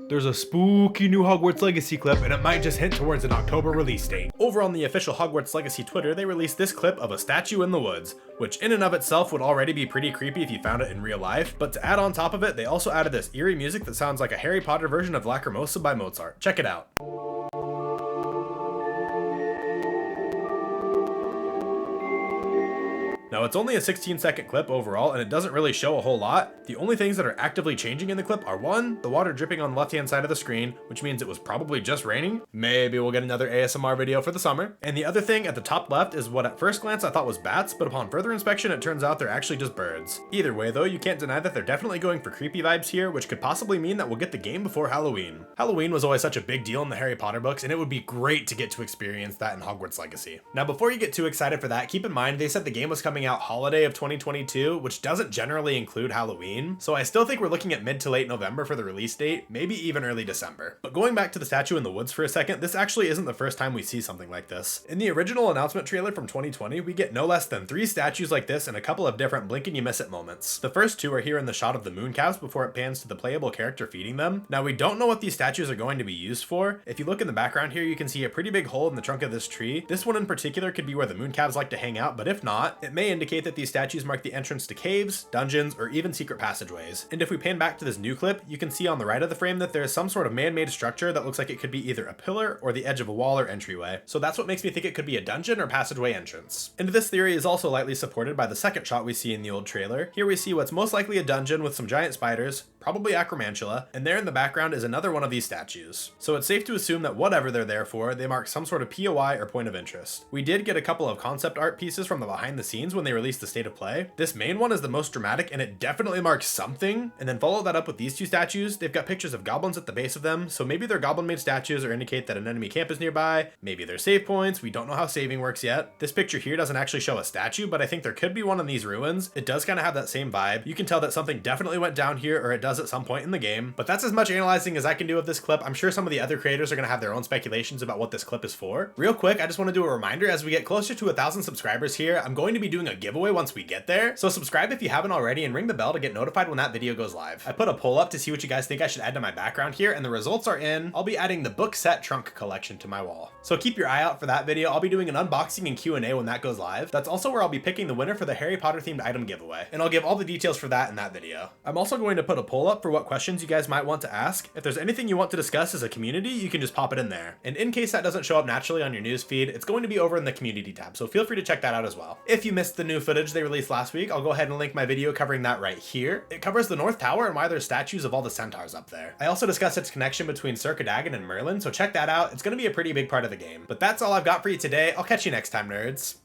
There's a spooky new Hogwarts Legacy clip, and it might just hint towards an October release date. Over on the official Hogwarts Legacy Twitter, they released this clip of a statue in the woods, which in and of itself would already be pretty creepy if you found it in real life, but to add on top of it, they also added this eerie music that sounds like a Harry Potter version of Lacrimosa by Mozart. Check it out. Now, it's only a 16-second clip overall, and it doesn't really show a whole lot. The only things that are actively changing in the clip are 1, the water dripping on the left-hand side of the screen, which means it was probably just raining. Maybe we'll get another ASMR video for the summer. And the other thing at the top left is what at first glance I thought was bats, but upon further inspection it turns out they're actually just birds. Either way though, you can't deny that they're definitely going for creepy vibes here, which could possibly mean that we'll get the game before Halloween. Halloween was always such a big deal in the Harry Potter books, and it would be great to get to experience that in Hogwarts Legacy. Now, before you get too excited for that, keep in mind they said the game was coming out holiday of 2022, which doesn't generally include Halloween, so I still think we're looking at mid to late November for the release date, maybe even early December. But going back to the statue in the woods for a second, this actually isn't the first time we see something like this. In the original announcement trailer from 2020, we get no less than 3 statues like this and a couple of different blink and you miss it moments. The first 2 are here in the shot of the moon calves before it pans to the playable character feeding them. Now, we don't know what these statues are going to be used for. If you look in the background here, you can see a pretty big hole in the trunk of this tree. This one in particular could be where the moon calves like to hang out, but if not, it may indicate that these statues mark the entrance to caves, dungeons, or even secret passageways. And if we pan back to this new clip, you can see on the right of the frame that there is some sort of man-made structure that looks like it could be either a pillar or the edge of a wall or entryway. So that's what makes me think it could be a dungeon or passageway entrance. And this theory is also lightly supported by the second shot we see in the old trailer. Here we see what's most likely a dungeon with some giant spiders, probably acromantula, and there in the background is another one of these statues. So it's safe to assume that whatever they're there for, they mark some sort of POI or point of interest. We did get a couple of concept art pieces from the behind the scenes when they released the state of play. This main one is the most dramatic and it definitely marks something, and then follow that up with these 2 statues. They've got pictures of goblins at the base of them, so maybe they're goblin made statues or indicate that an enemy camp is nearby. Maybe they're save points. We don't know how saving works yet. This picture here doesn't actually show a statue, but I think there could be one in these ruins. It does kind of have that same vibe. You can tell that something definitely went down here, or it does at some point in the game, but that's as much analyzing as I can do of this clip. I'm sure some of the other creators are going to have their own speculations about what this clip is for. Real quick, I just want to do a reminder, as we get closer to 1,000 subscribers here, I'm going to be doing a giveaway once we get there, so subscribe if you haven't already and ring the bell to get notified when that video goes live. I put a poll up to see what you guys think I should add to my background here, and the results are in. I'll be adding the book set trunk collection to my wall, so keep your eye out for that video. I'll be doing an unboxing and Q&A when that goes live. That's also where I'll be picking the winner for the Harry Potter themed item giveaway, and I'll give all the details for that in that video. I'm also going to put a poll up for what questions you guys might want to ask. If there's anything you want to discuss as a community, you can just pop it in there. And in case that doesn't show up naturally on your news feed, it's going to be over in the community tab, so feel free to check that out as well. If you missed the new footage they released last week, I'll go ahead and link my video covering that right here. It covers the North Tower and why there's statues of all the centaurs up there. I also discussed its connection between Sir Cadogan and Merlin, so check that out. It's going to be a pretty big part of the game. But that's all I've got for you today. I'll catch you next time, nerds.